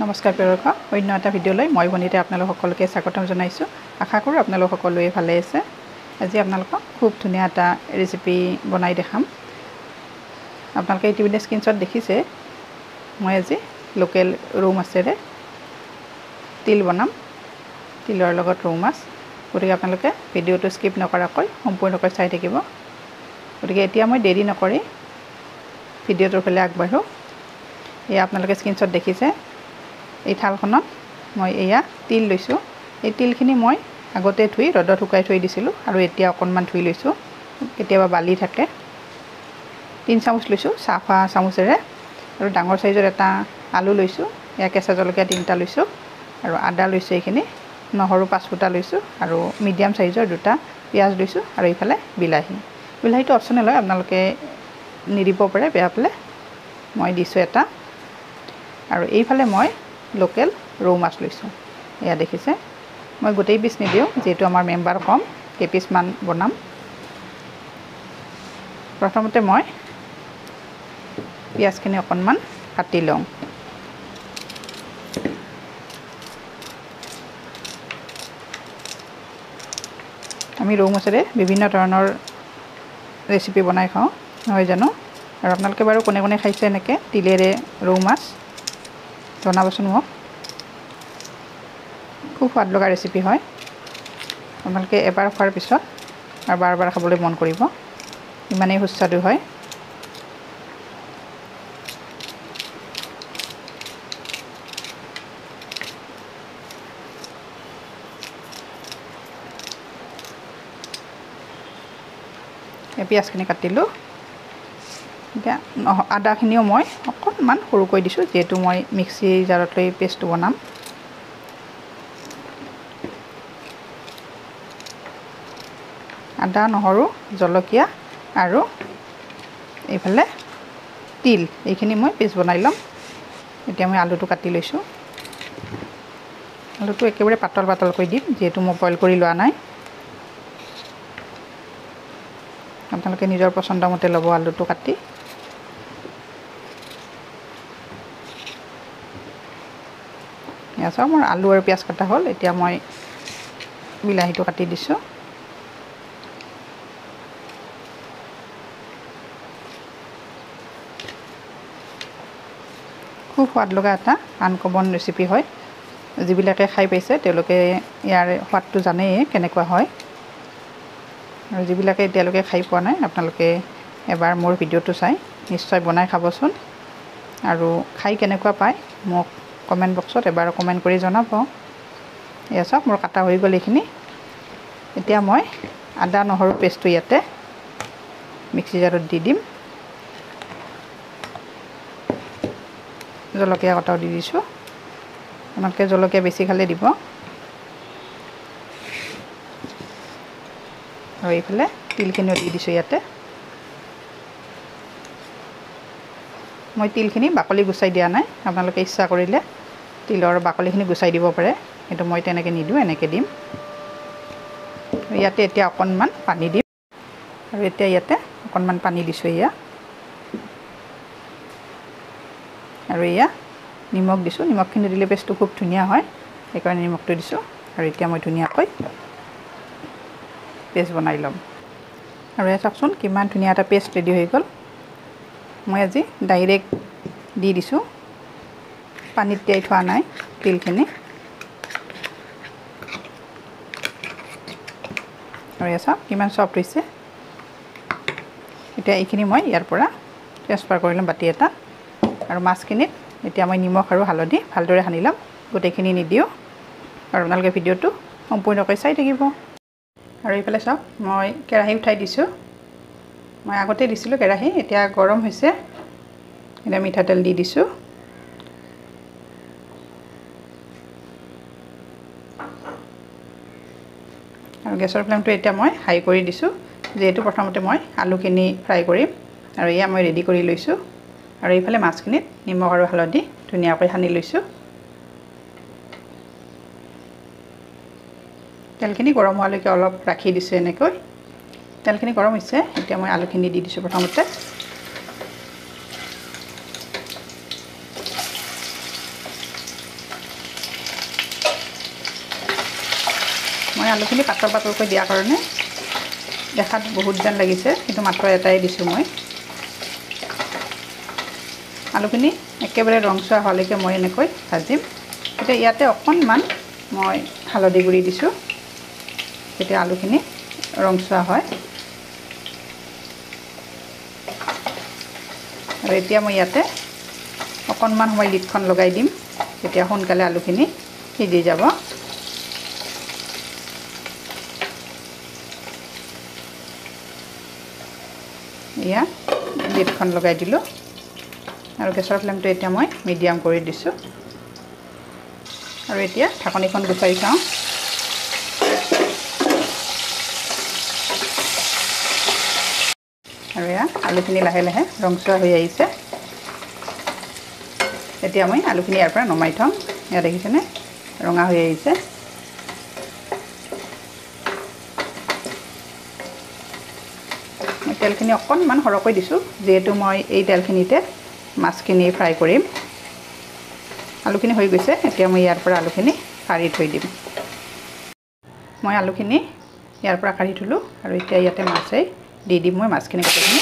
নমস্কাৰ প্ৰিয়দৰ্শক অন্য এটা ভিডিঅ'লৈ মই বনিতে আপোনালোক সকলোকে স্বাগতম জনাইছোঁ আশা কৰোঁ আপোনালোক সকলোৱে ভালে আছে আজি আপোনালোকক খুব ধুনীয়া এটা ৰেচিপি বনাই দেখাম আপোনালোকে ইতিমধ্যে স্ক্ৰীনশ্বট দেখিছে মই আজি লোকেল ৰৌ মাছেৰে তিল বনাম তিলৰ লগত ৰৌ মাছ গতিকে আপোনালোকে ভিডিঅ'টো স্কিপ নকৰাকৈ সম্পূৰ্ণকৈ চাই থাকিব গতিকে এতিয়া মই দেৰি নকৰি ভিডিঅ'টোৰ ফালে আগবাঢ়ো এয়া আপোনালোকে স্ক্ৰীনশ্বট দেখিছে এই থালখনত মই এয়া তিল লৈছোঁ এই তিলখিনি মই আগতে ধুই ৰ'দত শুকাই থৈ দিছিলোঁ আৰু এতিয়া অকণমান ধুই লৈছোঁ কেতিয়াবা বালি থাকে 3 চামুচ লৈছোঁ চাফা চামুচেৰে আৰু ডাঙৰ সাইজৰ এটা আলু লৈছোঁ এয়া কেঁচা জলকীয়া 3টা লৈছোঁ আৰু আদা লৈছোঁ এইখিনি নহৰু 5 ফুটা লৈছোঁ আৰু মিডিয়াম সাইজৰ 2টা পিয়াজ লৈছোঁ আৰু এইফালে বিলাহীটো অপচনেল হয় আপোনালোকে নিদিব পাৰে বেয়া পালে মই দিছোঁ এটা আৰু এইফালে মই লোকেল ৰৌ মাছ লৈছোঁ এয়া দেখিছে মই গোটেই পিছ নিদিওঁ যেহেতু আমাৰ মেম্বাৰ কম কেইপিছমান বনাম প্ৰথমতে মই পিয়াজখিনি অকণমান কাটি লওঁ আমি ৰৌ মাছেৰে বিভিন্ন ধৰণৰ ৰেচিপি বনাই খাওঁ নহয় জানো আৰু আপোনালোকে বাৰু কোনে কোনে খাইছে এনেকৈ তিলেৰে ৰৌ মাছ জনাবচোন মোক খুব সোৱাদ লগা ৰেচিপি হয় আপোনালোকে এবাৰ খোৱাৰ পিছত আৰু বাৰ বাৰ খাবলৈ মন কৰিব ইমানেই সুস্বাদু হয় পিয়াজখিনি কাটিলোঁ এতিয়া আদাখিনিও মই অকণমান সৰুকৈ দিছোঁ যেহেতু মই মিক্সি জাৰত লৈ পেষ্টটো বনাম আদা নহৰু জলকীয়া আৰু এইফালে তিল এইখিনি মই পেষ্ট বনাই ল'ম এতিয়া মই আলুটো কাটি লৈছোঁ আলুটো একেবাৰে পাতল পাতলকৈ দিম যিহেতু মই বইল কৰি লোৱা নাই আপোনালোকে নিজৰ পচন্দ মতে ল'ব আলুটো কাটি এয়া চাওক মোৰ আলু আৰু পিয়াজ কাটা হ'ল এতিয়া মই বিলাহীটো কাটি দিছোঁ খুব সোৱাদ লগা এটা আনকমন ৰেচিপি হয় যিবিলাকে খাই পাইছে তেওঁলোকে ইয়াৰ সোৱাদটো জানেই কেনেকুৱা হয় আৰু যিবিলাকে এতিয়ালৈকে খাই পোৱা নাই আপোনালোকে এবাৰ মোৰ ভিডিঅ'টো চাই নিশ্চয় বনাই খাবচোন আৰু খাই কেনেকুৱা পায় মোক কমেণ্ট বক্সত এবাৰ কমেণ্ট কৰি জনাব এয়া চাওক মোৰ কাটা হৈ গ'ল এইখিনি এতিয়া মই আদা নহৰু পেষ্টটো ইয়াতে মিক্সি জাৰত দি দিম জলকীয়া কটাও দি দিছোঁ আপোনালোকে জলকীয়া বেছি খালে দিব আৰু এইফালে তিলখিনিও দি দিছোঁ ইয়াতে মই তিলখিনি বাকলি গুচাই দিয়া নাই আপোনালোকে ইচ্ছা কৰিলে তিলৰ বাকলিখিনি গুচাই দিব পাৰে কিন্তু মই তেনেকৈ নিদিওঁ এনেকৈ দিম ইয়াতে এতিয়া অকণমান পানী দিম আৰু এতিয়া ইয়াতে অকণমান পানী দিছোঁ এয়া আৰু এয়া নিমখ দিছোঁ নিমখখিনি দিলে পেষ্টটো খুব ধুনীয়া হয় সেইকাৰণে নিমখটো দিছোঁ আৰু এতিয়া মই ধুনীয়াকৈ পেষ্ট বনাই ল'ম আৰু এয়া চাওকচোন কিমান ধুনীয়া এটা পেষ্ট ৰেডি হৈ গ'ল মই আজি ডাইৰেক্ট দি দিছোঁ পানীত তিয়াই থোৱা নাই তিলখিনি আৰু এয়া চাওক কিমান চফ্ট হৈছে এতিয়া এইখিনি মই ইয়াৰ পৰা ট্ৰেন্সফাৰ কৰি ল'ম বাতি এটা আৰু মাছখিনিত এতিয়া মই নিমখ আৰু হালধি ভালদৰে সানি ল'ম গোটেইখিনি নিদিওঁ আৰু আপোনালোকে ভিডিঅ'টো সম্পূৰ্ণকৈ চাই থাকিব আৰু এইফালে চাওক মই কেৰাহী উঠাই দিছোঁ মই আগতে দিছিলোঁ কেৰাহী এতিয়া গৰম হৈছে এতিয়া মিঠাতেল দি দিছোঁ আৰু গেছৰ ফ্লেমটো এতিয়া মই হাই কৰি দিছোঁ যিহেতু প্ৰথমতে মই আলুখিনি ফ্ৰাই কৰিম আৰু এয়া মই ৰেডি কৰি লৈছোঁ আৰু এইফালে মাছখিনিত নিমখ আৰু হালধি ধুনীয়াকৈ সানি লৈছোঁ তেলখিনি গৰম হোৱালৈকে অলপ ৰাখি দিছোঁ এনেকৈ তেলখিনি গৰম হৈছে এতিয়া মই আলুখিনি দি দিছোঁ প্ৰথমতে মই আলুখিনি পাতল পাতলকৈ দিয়াৰ কাৰণে দেখাত বহুত যেন লাগিছে, কিন্তু মাত্ৰ এটাই দিছোঁ মই। আলুখিনি একেবাৰে ৰংচোৱা হোৱালৈকে মই এনেকৈ ভাজিম। এতিয়া ইয়াতে অকণমান মই হালধি গুড়ি দিছোঁ, তেতিয়া আলুখিনি ৰংচোৱা হয়। আৰু এতিয়া মই ইয়াতে অকণমান সময় লিডখন লগাই দিম, তেতিয়া সোনকালে আলুখিনি সিজি যাব। এয়া লিডখন লগাই দিলোঁ আৰু গেছৰ ফ্লেমটো এতিয়া মই মিডিয়াম কৰি দিছোঁ। আৰু এতিয়া ঢাকনিখন গুচাই চাওঁ। আৰু এয়া আলুখিনি লাহে লাহে ৰংচোৱা হৈ আহিছে। এতিয়া মই আলুখিনি ইয়াৰ পৰা নমাই থ'ম। এয়া দেখিছেনে ৰঙা হৈ আহিছে। মই তেলখিনি অকণমান সৰহকৈ দিছোঁ, যিহেতু মই এই তেলখিনিতে মাছখিনি ফ্ৰাই কৰিম। আলুখিনি হৈ গৈছে, এতিয়া মই ইয়াৰ পৰা আলুখিনি কাঢ়ি থৈ দিম। মই আলুখিনি ইয়াৰ পৰা কাঢ়ি থলোঁ আৰু এতিয়া ইয়াতে মাছেই দি দিম মই মাছখিনি গোটেইখিনি।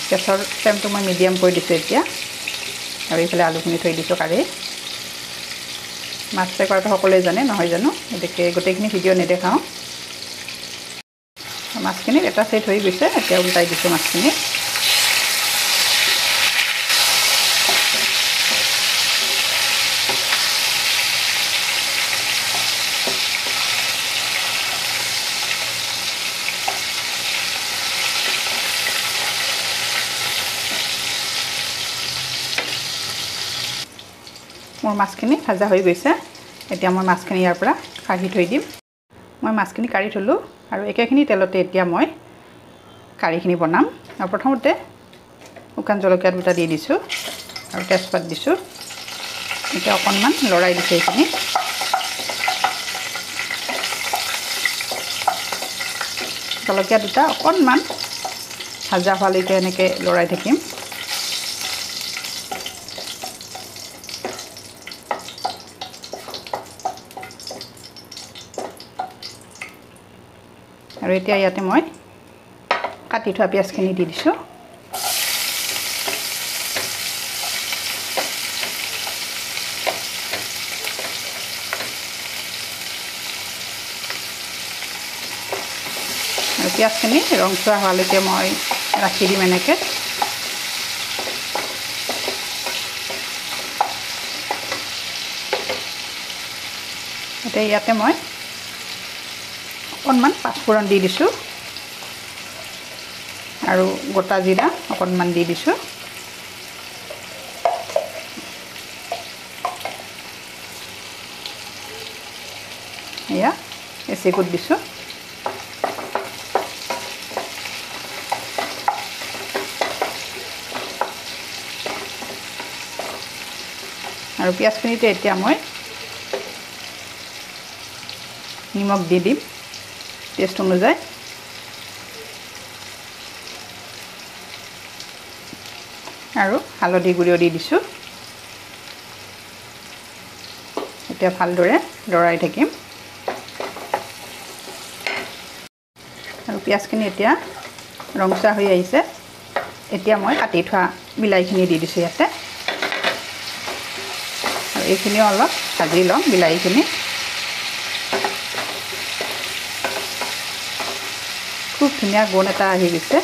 গেছৰ ফ্লেমটো মই মিডিয়াম কৰি দিছোঁ এতিয়া, আৰু এইফালে আলুখিনি থৈ দিছোঁ কাঢ়ি। মাছ ফ্ৰাই কৰাটো সকলোৱে জানে নহয় জানো, গতিকে গোটেইখিনি ভিডিঅ' নেদেখাওঁ। মাছখিনিত এটা চাইড হৈ গৈছে, এতিয়া উল্টাই দিছোঁ মাছখিনি। মোৰ মাছখিনি ভাজা হৈ গৈছে, এতিয়া মই মাছখিনি ইয়াৰ পৰা কাঢ়ি থৈ দিম। মই মাছখিনি কাঢ়ি থলোঁ আৰু একেখিনি তেলতে এতিয়া মই কাৰীখিনি বনাম। আৰু প্ৰথমতে শুকান জলকীয়া দুটা দি দিছোঁ আৰু তেজপাত দিছোঁ। এতিয়া অকণমান লৰাই দিছোঁ এইখিনি। জলকীয়া দুটা অকণমান ভাজা হোৱালৈকে এনেকৈ লৰাই থাকিম। আৰু এতিয়া ইয়াতে মই কাটি থোৱা পিঁয়াজখিনি দি দিছোঁ। আৰু পিঁয়াজখিনি ৰংচোৱা হোৱালৈকে মই ৰাখি দিম এনেকৈ। এতিয়া ইয়াতে মই অকণমান পাঁচফোৰণ দি দিছোঁ আৰু গোটা জিৰা অকণমান দি দিছোঁ। এয়া এচিকুট দিছোঁ। আৰু পিঁয়াজখিনিতে এতিয়া মই নিমখ দি দিম টেষ্ট অনুযায়ী। আৰু হালধি গুড়িও দি দিছোঁ। এতিয়া ভালদৰে লৰাই থাকিম। আৰু পিঁয়াজখিনি এতিয়া ৰংচোৱা হৈ আহিছে। এতিয়া মই কাটি থোৱা বিলাহীখিনি দি দিছোঁ ইয়াতে। আৰু এইখিনিও অলপ ভাজি ল'ম বিলাহীখিনি। খুব ধুনীয়া গোন্ধ এটা আহি গৈছে।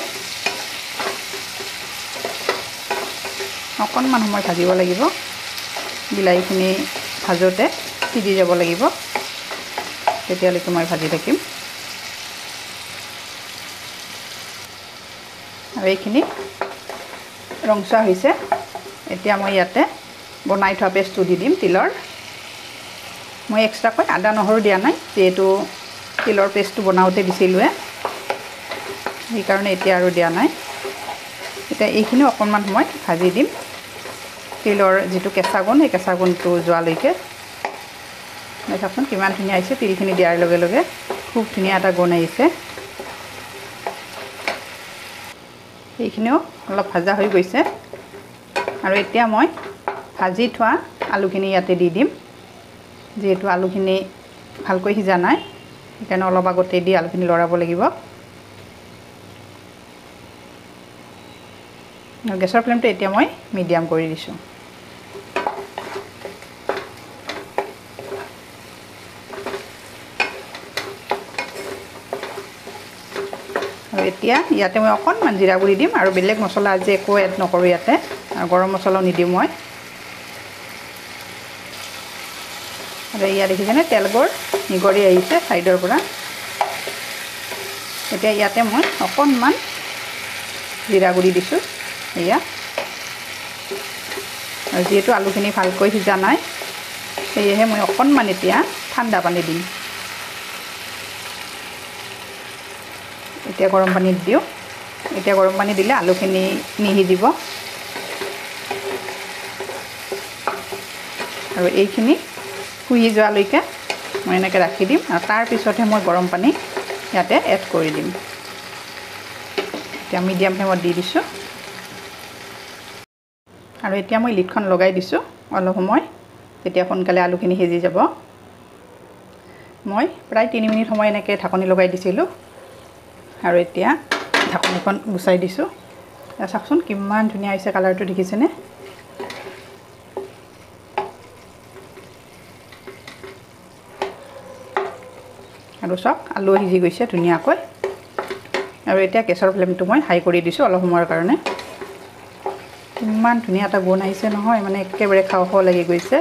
অকণমান সময় ভাজিব লাগিব। বিলাহীখিনি ভাজোতে সিজি যাব লাগিব, তেতিয়ালৈকে মই ভাজি থাকিম। আৰু এইখিনি ৰংচোৱা হৈছে। এতিয়া মই ইয়াতে বনাই থোৱা পেষ্টটো দি দিম তিলৰ। মই এক্সট্ৰাকৈ আদা নহৰু দিয়া নাই, যিহেতু তিলৰ পেষ্টটো বনাওঁতে দিছিলোঁৱে, সেইকাৰণে এতিয়া আৰু দিয়া নাই। এতিয়া এইখিনি অকণমান সময় ভাজি দিম। তিলৰ যিটো কেঁচা গোন্ধ, সেই কেঁচা গোন্ধটো যোৱালৈকে। চাওকচোন কিমান ধুনীয়া আহিছে। তিলখিনি দিয়াৰ লগে লগে খুব ধুনীয়া এটা গোন্ধ আহিছে। এইখিনিও অলপ ভাজা হৈ গৈছে আৰু এতিয়া মই ভাজি থোৱা আলুখিনি ইয়াতে দি দিম যেহেতু আলুখিনি ভালকৈ সিজা নাই সেইকাৰণে অলপ আগতে দি আলুখিনি লৰাব লাগিব গেছৰ ফ্লেমটো এতিয়া মই মিডিয়াম কৰি দিছোঁ আৰু এতিয়া ইয়াতে মই অকণমান জিৰা গুড়ি দিম আৰু বেলেগ মছলা আজি একো এড নকৰোঁ ইয়াতে আৰু গৰম মছলাও নিদিওঁ মই আৰু ইয়াত দেখিছেনে তেলবোৰ নিগৰি আহিছে ছাইডৰ পৰা এতিয়া ইয়াতে মই অকণমান জিৰা গুড়ি দিছোঁ এয়া আৰু যিহেতু আলুখিনি ভালকৈ সিজা নাই সেয়েহে মই অকণমান এতিয়া ঠাণ্ডা পানী দিম এতিয়া গৰম পানীত দিওঁ এতিয়া গৰম পানী দিলে আলুখিনি নিসিজিব আৰু এইখিনি শুহি যোৱালৈকে মই এনেকৈ ৰাখি দিম আৰু তাৰ পিছতহে মই গৰম পানী ইয়াতে এড কৰি দিম এতিয়া মিডিয়াম ফ্লেমত দি দিছোঁ আৰু এতিয়া মই লিডখন লগাই দিছোঁ অলপ সময় তেতিয়া সোনকালে আলুখিনি সিজি যাব মই প্ৰায় 3 মিনিট সময় এনেকৈ ঢাকনি লগাই দিছিলোঁ আৰু এতিয়া ঢাকনিখন গুচাই দিছোঁ চাওকচোন কিমান ধুনীয়া হৈছে কালাৰটো দেখিছেনে আৰু চক আলু সিজি গৈছে ধুনীয়াকৈ আৰু এতিয়া গেছৰ ফ্লেমটো মই হাই কৰি দিছোঁ অলপ সময়ৰ কাৰণে ইমান ধুনীয়া এটা গোন্ধ আহিছে নহয় মানে একেবাৰে খাওঁ খাওঁ লাগি গৈছে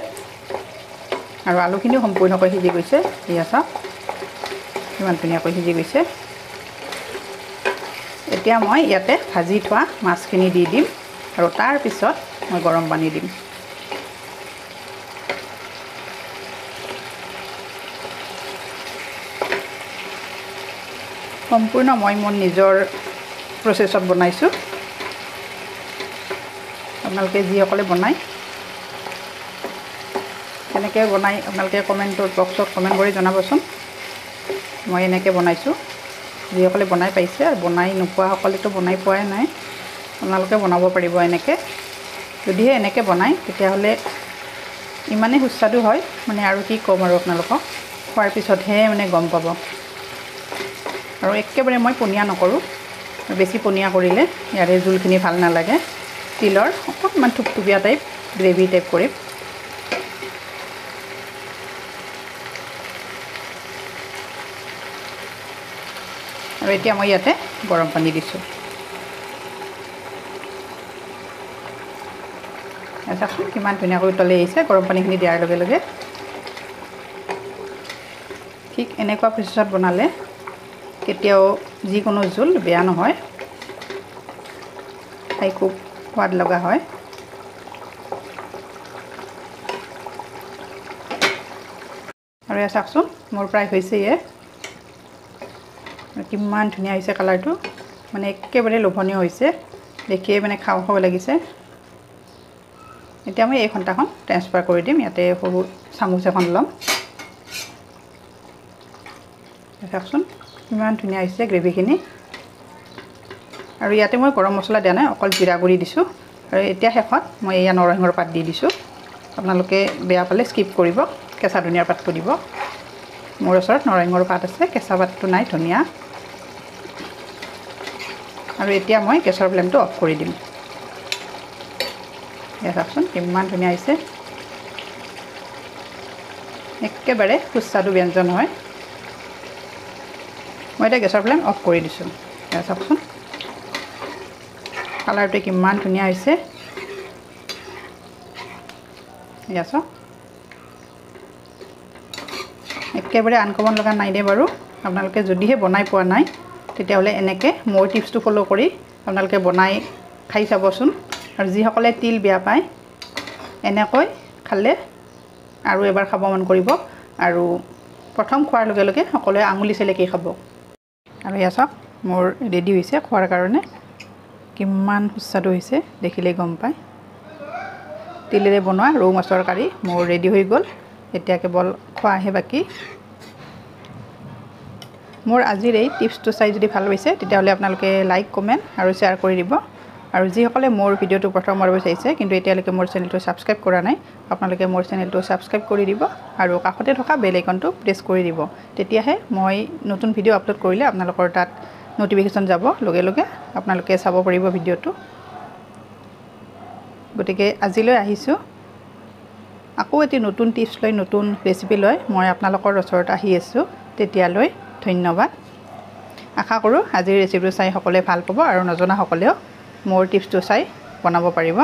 আৰু আলুখিনিও সম্পূৰ্ণকৈ সিজি গৈছে এয়া চাওক ইমান ধুনীয়াকৈ সিজি গৈছে এতিয়া মই ইয়াতে ভাজি থোৱা মাছখিনি দি দিম আৰু তাৰ পিছত মই গৰম পানী দিম সম্পূৰ্ণ মই মোৰ নিজৰ প্ৰচেছত বনাইছোঁ আপোনালোকে যিসকলে বনায় কেনেকৈ বনাই আপোনালোকে কমেণ্টৰ বক্সত কমেণ্ট কৰি জনাবচোন মই এনেকৈ বনাইছোঁ যিসকলে বনাই পাইছে আৰু বনাই নোপোৱাসকলেতো বনাই পোৱাই নাই আপোনালোকে বনাব পাৰিব এনেকৈ যদিহে এনেকৈ বনায় তেতিয়াহ'লে ইমানেই সুস্বাদু হয় মানে আৰু কি ক'ম আৰু আপোনালোকক খোৱাৰ পিছতহে মানে গম পাব আৰু একেবাৰে মই পনীয়া নকৰোঁ বেছি পনীয়া কৰিলে ইয়াৰে জোলখিনি ভাল নালাগে তিলৰ অকণমান থুপথুপীয়া টাইপ গ্ৰেভি টাইপ কৰিম আৰু এতিয়া মই ইয়াতে গৰম পানী দিছোঁ চাওকচোন কিমান ধুনীয়াকৈ উতলি আহিছে গৰম পানীখিনি দিয়াৰ লগে লগে ঠিক এনেকুৱা প্ৰচেছত বনালে কেতিয়াও যিকোনো জোল বেয়া নহয় খাই খুব সোৱাদ লগা হয় আৰু এয়া চাওকচোন মোৰ প্ৰায় হৈছে কিমান ধুনীয়া হৈছে কালাৰটো মানে একেবাৰে লোভনীয় হৈছে দেখিয়ে মানে খাওঁ খাওঁ লাগিছে এতিয়া মই এই ঘণ্টাখন ট্ৰান্সফাৰ কৰি দিম ইয়াতে সৰু চামুচ এখন ল'ম চাওকচোন কিমান ধুনীয়া হৈছে গ্ৰেভিখিনি আৰু ইয়াতে মই গৰম মছলা দিয়া নাই অকল জিৰা গুড়ি দিছোঁ আৰু এতিয়া শেষত মই এয়া নৰসিংহৰ পাত দি দিছোঁ আপোনালোকে বেয়া পালে স্কিপ কৰিব কেঁচা ধনিয়াৰ পাতটো দিব মোৰ ওচৰত নৰসিংহৰ পাত আছে কেঁচা পাতটো নাই ধনিয়া আৰু এতিয়া মই গেছৰ ফ্লেমটো অফ কৰি দিম এয়া চাওকচোন কিমান ধুনীয়া হৈছে একেবাৰে সুস্বাদু ব্যঞ্জন হয় মই এতিয়া গেছৰ ফ্লেম অফ কৰি দিছোঁ এয়া চাওকচোন কালাৰটো কিমান ধুনীয়া হৈছে এয়া চাওক একেবাৰে আনকমন লগা নাই দে বাৰু আপোনালোকে যদিহে বনাই পোৱা নাই তেতিয়াহ'লে এনেকৈ মোৰ টিপছটো ফ'ল' কৰি আপোনালোকে বনাই খাই চাবচোন আৰু যিসকলে তিল বেয়া পায় এনেকৈ খালে আৰু এবাৰ খাব মন কৰিব আৰু প্ৰথম খোৱাৰ লগে লগে সকলোৱে আঙুলি চেলেকি খাব আৰু এয়া চাওক মোৰ ৰেডি হৈছে খোৱাৰ কাৰণে কিমান সুস্বাদু হৈছে দেখিলেই গম পায় তিলেৰে বনোৱা ৰৌ মাছৰ কাৰী মোৰ ৰেডি হৈ গ'ল এতিয়া কেৱল খোৱাহে বাকী মোৰ আজিৰ এই টিপছটো চাই যদি ভাল পাইছে তেতিয়াহ'লে আপোনালোকে লাইক কমেণ্ট আৰু শ্বেয়াৰ কৰি দিব আৰু যিসকলে মোৰ ভিডিঅ'টো প্ৰথমবাৰ চাইছে কিন্তু এতিয়ালৈকে মোৰ চেনেলটো ছাবস্ক্ৰাইব কৰা নাই আপোনালোকে মোৰ চেনেলটো ছাবস্ক্ৰাইব কৰি দিব আৰু কাষতে থকা বেল আইকনটো প্ৰেছ কৰি দিব তেতিয়াহে মই নতুন ভিডিঅ' আপলোড কৰিলে আপোনালোকৰ তাত নটিফিকেশ্যন যাব লগে লগে আপোনালোকে চাব পাৰিব ভিডিঅ'টো গতিকে আজিলৈ আহিছোঁ আকৌ এটি নতুন টিপছ লৈ নতুন ৰেচিপি লৈ মই আপোনালোকৰ ওচৰত আহি আছোঁ তেতিয়ালৈ ধন্যবাদ আশা কৰোঁ আজিৰ ৰেচিপিটো চাই সকলোৱে ভাল পাব আৰু নজনা সকলেও মোৰ টিপছটো চাই বনাব পাৰিব